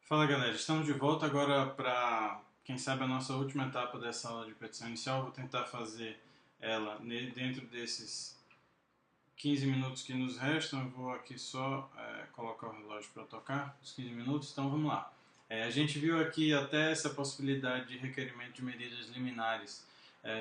Fala galera, estamos de volta agora para, quem sabe, a nossa última etapa dessa aula de petição inicial. Vou tentar fazer ela dentro desses 15 minutos que nos restam. Eu vou aqui só colocar o relógio para tocar os 15 minutos, então vamos lá. A gente viu aqui até essa possibilidade de requerimento de medidas liminares,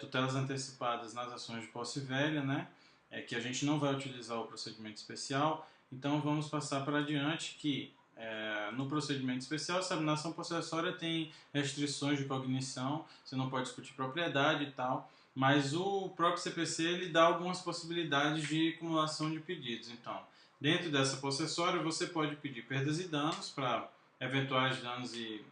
tutelas antecipadas nas ações de posse velha, né? Que a gente não vai utilizar o procedimento especial, então vamos passar para adiante que no procedimento especial, essa alienação possessória tem restrições de cognição, você não pode discutir propriedade e tal, mas o próprio CPC ele dá algumas possibilidades de acumulação de pedidos. Então, dentro dessa possessória, você pode pedir perdas e danos para eventuais danos e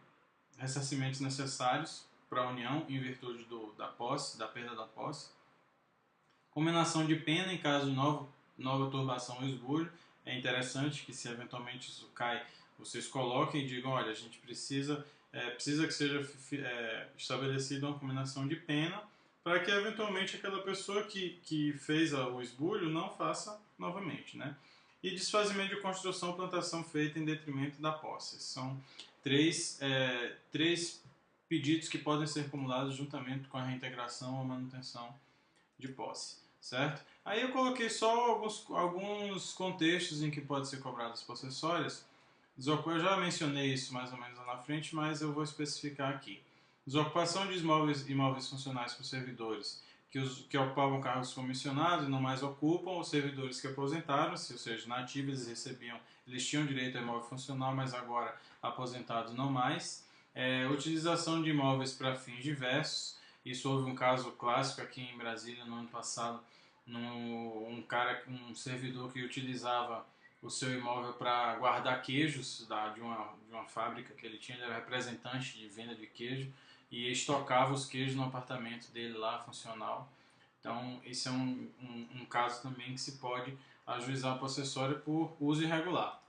ressarcimentos necessários para a União em virtude da posse, da perda da posse. Combinação de pena em caso de nova turbação ou esbulho. É interessante que, se eventualmente isso cai, vocês coloquem e digam: olha, a gente precisa que seja estabelecida uma combinação de pena para que eventualmente aquela pessoa que fez o esbulho não faça novamente, né? E desfazimento de construção ou plantação feita em detrimento da posse. São três pedidos que podem ser acumulados juntamente com a reintegração ou manutenção de posse, certo? Aí eu coloquei só alguns contextos em que pode ser cobrado as possessórias. Eu já mencionei isso mais ou menos lá na frente, mas eu vou especificar aqui. Desocupação de imóveis funcionais por servidores que ocupavam cargos comissionados e não mais ocupam, os servidores que aposentaram-se, ou seja, na ativa eles tinham direito a imóvel funcional, mas agora aposentados não mais. Utilização de imóveis para fins diversos. Isso houve um caso clássico aqui em Brasília no ano passado, um servidor que utilizava o seu imóvel para guardar queijos de uma fábrica que ele tinha. Ele era representante de venda de queijo e estocava os queijos no apartamento dele lá, funcional. Então, esse é um caso também que se pode ajuizar a possessória por uso irregular.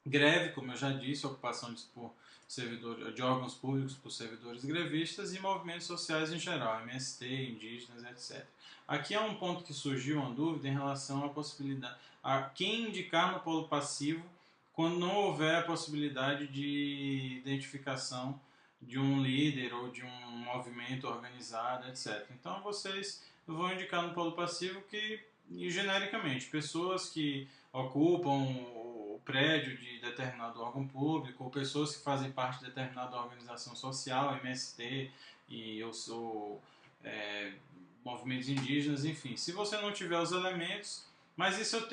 Greve, como eu já disse, ocupação de órgãos públicos por servidores grevistas e movimentos sociais em geral, MST, indígenas, etc. Aqui é um ponto que surgiu uma dúvida em relação à possibilidade, a quem indicar no polo passivo quando não houver a possibilidade de identificação de um líder ou de um movimento organizado, etc. Então vocês vão indicar no polo passivo genericamente, pessoas que ocupam o prédio de determinado órgão público ou pessoas que fazem parte de determinada organização social, MST e eu sou movimentos indígenas, enfim. Se você não tiver os elementos, mas isso eu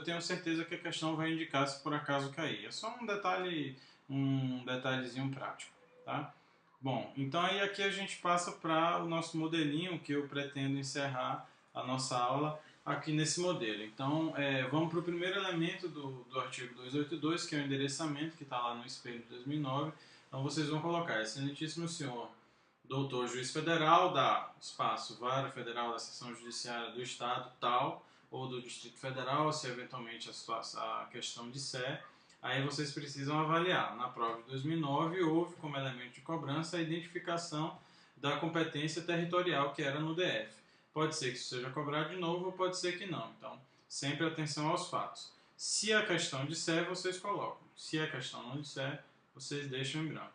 tenho certeza que a questão vai indicar se por acaso cair. É só um detalhezinho prático, tá? Bom, então aí aqui a gente passa para o nosso modelinho que eu pretendo encerrar a nossa aula aqui nesse modelo. Então, vamos para o primeiro elemento do artigo 282, que é o endereçamento, que está lá no espelho de 2009. Então, vocês vão colocar: excelentíssimo senhor doutor juiz federal da espaço vara federal da seção judiciária do estado tal, ou do Distrito Federal, se eventualmente a questão disser. Aí vocês precisam avaliar. Na prova de 2009 houve como elemento de cobrança a identificação da competência territorial que era no DF. Pode ser que isso seja cobrado de novo ou pode ser que não. Então, sempre atenção aos fatos. Se a questão disser, vocês colocam. Se a questão não disser, vocês deixam em branco.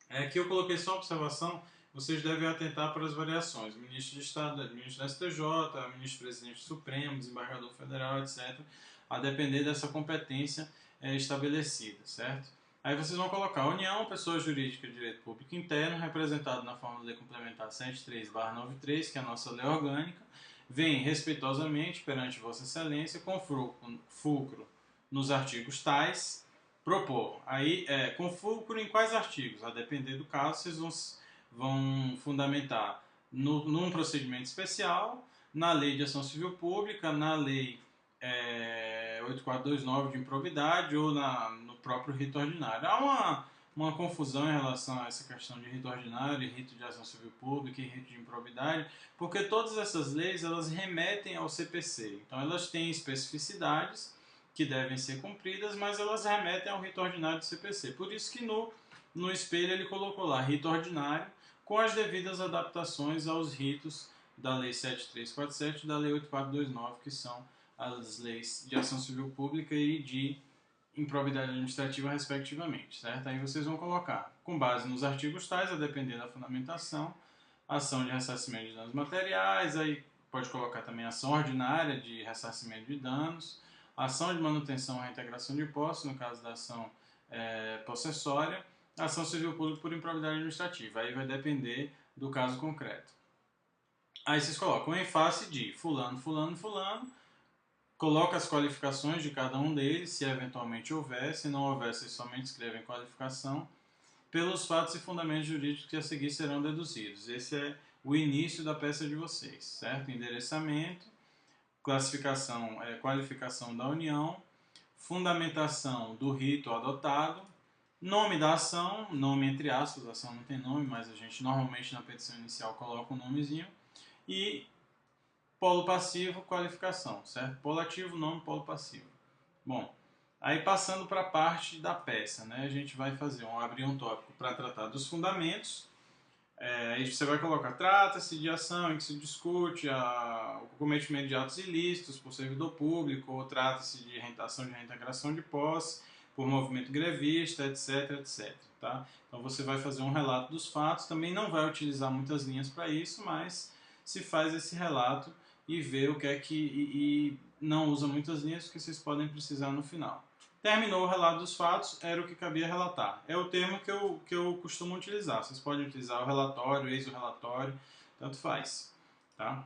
Aqui eu coloquei só uma observação. Vocês devem atentar para as variações. Ministro de Estado, ministro da STJ, ministro-presidente do Supremo, desembargador federal, etc. A depender dessa competência estabelecida, certo? Aí vocês vão colocar: União, pessoa jurídica de direito público interno, representado na forma da Lei Complementar 103/93, que é a nossa lei orgânica, vem respeitosamente perante Vossa Excelência com fulcro nos artigos tais propor. Aí, com fulcro em quais artigos? A depender do caso, vocês vão fundamentar num procedimento especial, na Lei de Ação Civil Pública, na Lei 8429 de improbidade ou no próprio rito ordinário. Há uma confusão em relação a essa questão de rito ordinário, rito de ação civil pública e rito de improbidade, porque todas essas leis elas remetem ao CPC. Então elas têm especificidades que devem ser cumpridas, mas elas remetem ao rito ordinário do CPC. Por isso que no espelho ele colocou lá rito ordinário com as devidas adaptações aos ritos da Lei 7347 e da Lei 8429, que são as leis de ação civil pública e de improbidade administrativa, respectivamente, certo? Aí vocês vão colocar, com base nos artigos tais, a depender da fundamentação, ação de ressarcimento de danos materiais, aí pode colocar também ação ordinária de ressarcimento de danos, ação de manutenção ou reintegração de posse, no caso da ação possessória, ação civil pública por improbidade administrativa. Aí vai depender do caso concreto. Aí vocês colocam em face de fulano, fulano, fulano, coloca as qualificações de cada um deles, se eventualmente houver, se não houver, vocês somente escrevem qualificação, pelos fatos e fundamentos jurídicos que a seguir serão deduzidos. Esse é o início da peça de vocês, certo? Endereçamento, classificação, qualificação da união, fundamentação do rito adotado, nome da ação, nome entre aspas, a ação não tem nome, mas a gente normalmente na petição inicial coloca um nomezinho, e polo passivo, qualificação, certo? Polo ativo, nome, polo passivo. Bom, aí passando para a parte da peça, né? A gente vai abrir um tópico para tratar dos fundamentos. Aí você vai colocar, trata-se de ação em que se discute o cometimento de atos ilícitos por servidor público, ou trata-se de ação de reintegração de posse, por movimento grevista, etc, etc. Tá? Então você vai fazer um relato dos fatos, também não vai utilizar muitas linhas para isso, mas se faz esse relato e vê o que é que... E não usa muitas linhas, porque vocês podem precisar no final. Terminou o relato dos fatos, era o que cabia relatar. É o termo que eu costumo utilizar. Vocês podem utilizar o relatório, eis o relatório, tanto faz. Tá?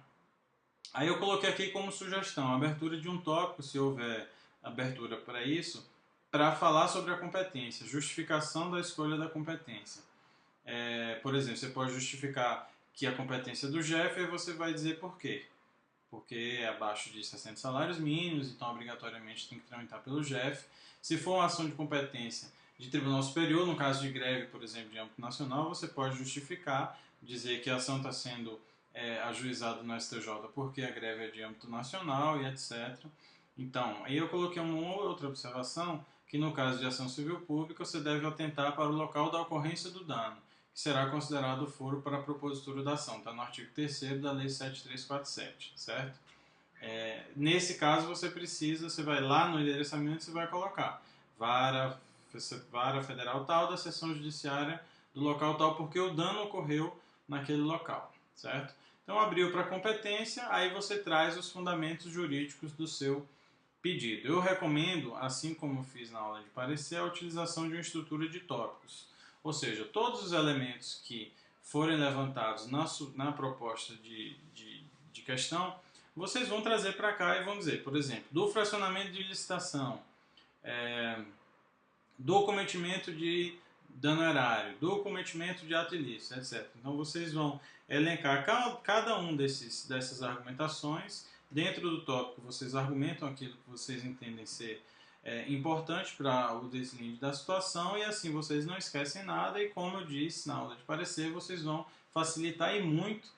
Aí eu coloquei aqui como sugestão a abertura de um tópico, se houver abertura para isso, para falar sobre a competência, justificação da escolha da competência. Por exemplo, você pode justificar que a competência do Jeff, e você vai dizer por quê. Porque é abaixo de 60 salários mínimos, então obrigatoriamente tem que tramitar pelo Jeff. Se for uma ação de competência de tribunal superior, no caso de greve, por exemplo, de âmbito nacional, você pode justificar, dizer que a ação está sendo ajuizada no STJ porque a greve é de âmbito nacional e etc. Então, aí eu coloquei uma outra observação, que no caso de ação civil pública, você deve atentar para o local da ocorrência do dano, que será considerado foro para a propositura da ação. Está no artigo 3º da Lei 7347, certo? Nesse caso, você vai lá no endereçamento e você vai colocar vara federal tal da seção judiciária do local tal, porque o dano ocorreu naquele local, certo? Então, abriu para competência, aí você traz os fundamentos jurídicos do seu pedido. Eu recomendo, assim como fiz na aula de parecer, a utilização de uma estrutura de tópicos. Ou seja, todos os elementos que forem levantados na proposta de questão, vocês vão trazer para cá e vão dizer, por exemplo, do fracionamento de licitação, do cometimento de dano erário, do cometimento de ato ilícito, etc. Então vocês vão elencar cada um dessas argumentações. Dentro do tópico, vocês argumentam aquilo que vocês entendem ser importante para o deslinde da situação, e assim vocês não esquecem nada, e como eu disse na aula de parecer, vocês vão facilitar e muito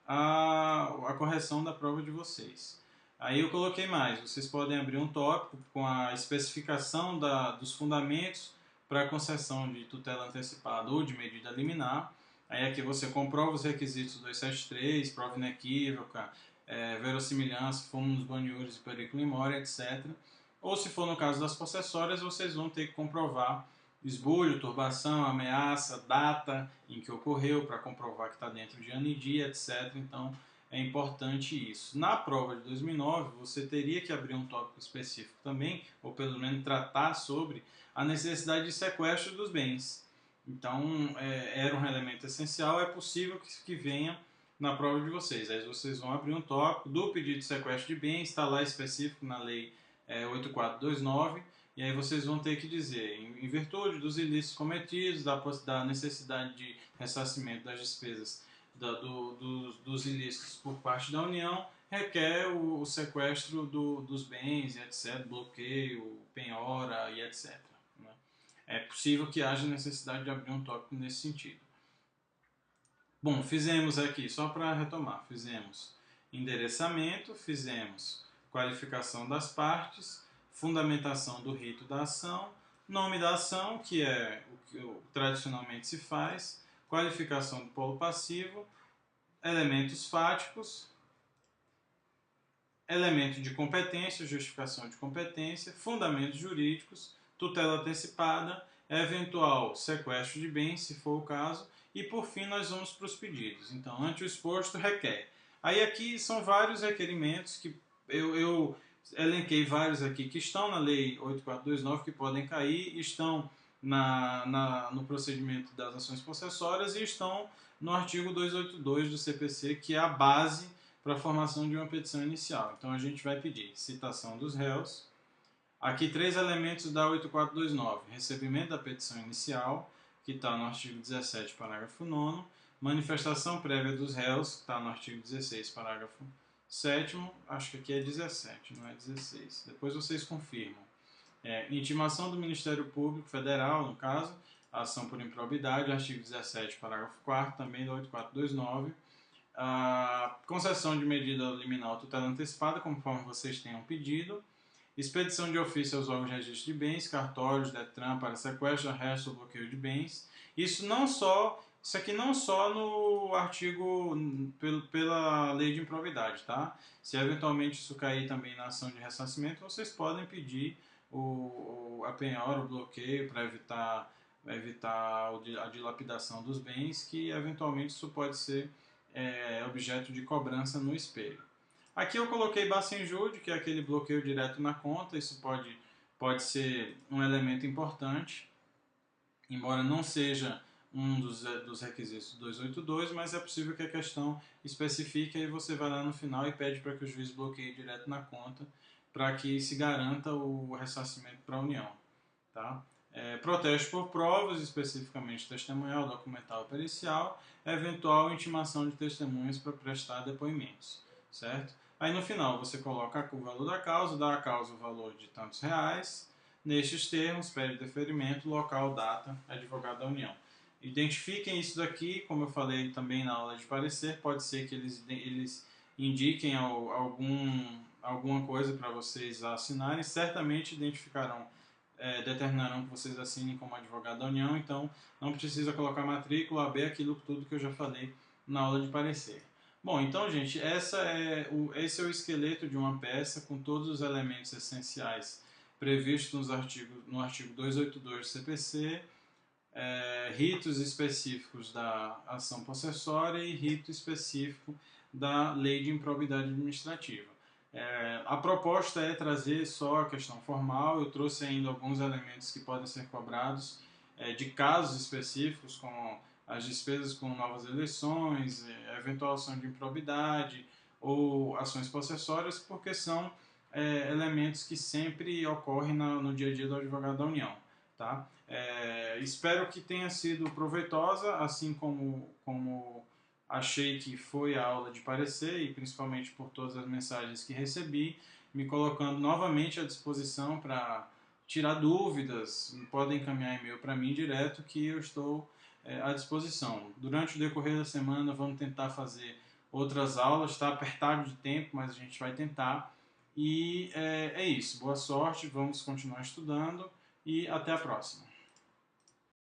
a correção da prova de vocês. Aí eu coloquei mais, vocês podem abrir um tópico com a especificação dos fundamentos para a concessão de tutela antecipada ou de medida liminar. Aí aqui você comprova os requisitos 273, prova inequívoca, verossimilhança, fomos boniures e periculum in mora, etc. Ou se for no caso das possessórias, vocês vão ter que comprovar esbulho, turbação, ameaça, data em que ocorreu, para comprovar que está dentro de ano e dia, etc. Então, é importante isso. Na prova de 2009, você teria que abrir um tópico específico também, ou pelo menos tratar sobre a necessidade de sequestro dos bens. Então, era um elemento essencial, é possível que venha na prova de vocês. Aí vocês vão abrir um tópico do pedido de sequestro de bens, está lá específico na lei 8429, e aí vocês vão ter que dizer, em virtude dos ilícitos cometidos, da necessidade de ressarcimento das despesas dos ilícitos por parte da União, requer o sequestro dos bens, etc., bloqueio, penhora e etc. Né? É possível que haja necessidade de abrir um tópico nesse sentido. Bom, fizemos aqui, só para retomar, fizemos endereçamento, fizemos qualificação das partes, fundamentação do rito da ação, nome da ação, que é o que tradicionalmente se faz, qualificação do polo passivo, elementos fáticos, elemento de competência, justificação de competência, fundamentos jurídicos, tutela antecipada, eventual sequestro de bens, se for o caso, e por fim nós vamos para os pedidos. Então, ante o exposto, requer. Aí aqui são vários requerimentos que eu elenquei vários aqui que estão na Lei 8429 que podem cair, estão no procedimento das ações possessórias e estão no artigo 282 do CPC, que é a base para a formação de uma petição inicial. Então a gente vai pedir citação dos réus. Aqui 3 elementos da 8429. Recebimento da petição inicial, que está no artigo 17, parágrafo 9º. Manifestação prévia dos réus, que está no artigo 16, parágrafo 7º. Acho que aqui é 17, não é 16. Depois vocês confirmam. Intimação do Ministério Público Federal, no caso, ação por improbidade, artigo 17, parágrafo 4º, também da 8429. A concessão de medida liminar ou tutela antecipada, conforme vocês tenham pedido. Expedição de ofício aos órgãos de registro de bens, cartórios, DETRAN, para sequestro, arresto ou bloqueio de bens. Isso aqui não só no artigo pela lei de improbidade, tá? Se eventualmente isso cair também na ação de ressarcimento, vocês podem pedir a penhora, o bloqueio para evitar a dilapidação dos bens, que eventualmente isso pode ser objeto de cobrança no espelho. Aqui eu coloquei Bacenjude, que é aquele bloqueio direto na conta. Isso pode ser um elemento importante, embora não seja um dos requisitos do 282, mas é possível que a questão especifique e você vai lá no final e pede para que o juiz bloqueie direto na conta, para que se garanta o ressarcimento para a União. Tá? Protesto por provas, especificamente testemunhal, documental e pericial, eventual intimação de testemunhas para prestar depoimentos, certo? Aí no final você coloca o valor da causa, dá à causa o valor de tantos reais, nestes termos, pede deferimento, local, data, advogado da União. Identifiquem isso daqui, como eu falei também na aula de parecer, pode ser que eles indiquem alguma coisa para vocês assinarem, certamente identificarão, determinarão que vocês assinem como advogado da União, então não precisa colocar matrícula, AB, aquilo tudo que eu já falei na aula de parecer. Bom, então, gente, esse é o esqueleto de uma peça com todos os elementos essenciais previstos no artigo 282 do CPC, ritos específicos da ação possessória e rito específico da lei de improbidade administrativa. A proposta é trazer só a questão formal. Eu trouxe ainda alguns elementos que podem ser cobrados de casos específicos, como as despesas com novas eleições, eventual ação de improbidade ou ações possessórias, porque são elementos que sempre ocorrem no dia a dia do advogado da União. Tá? Espero que tenha sido proveitosa, assim como achei que foi a aula de parecer, e principalmente por todas as mensagens que recebi, me colocando novamente à disposição para tirar dúvidas. Podem encaminhar e-mail para mim direto, que eu estou à disposição. Durante o decorrer da semana vamos tentar fazer outras aulas, está apertado de tempo, mas a gente vai tentar. E é isso, boa sorte, vamos continuar estudando e até a próxima.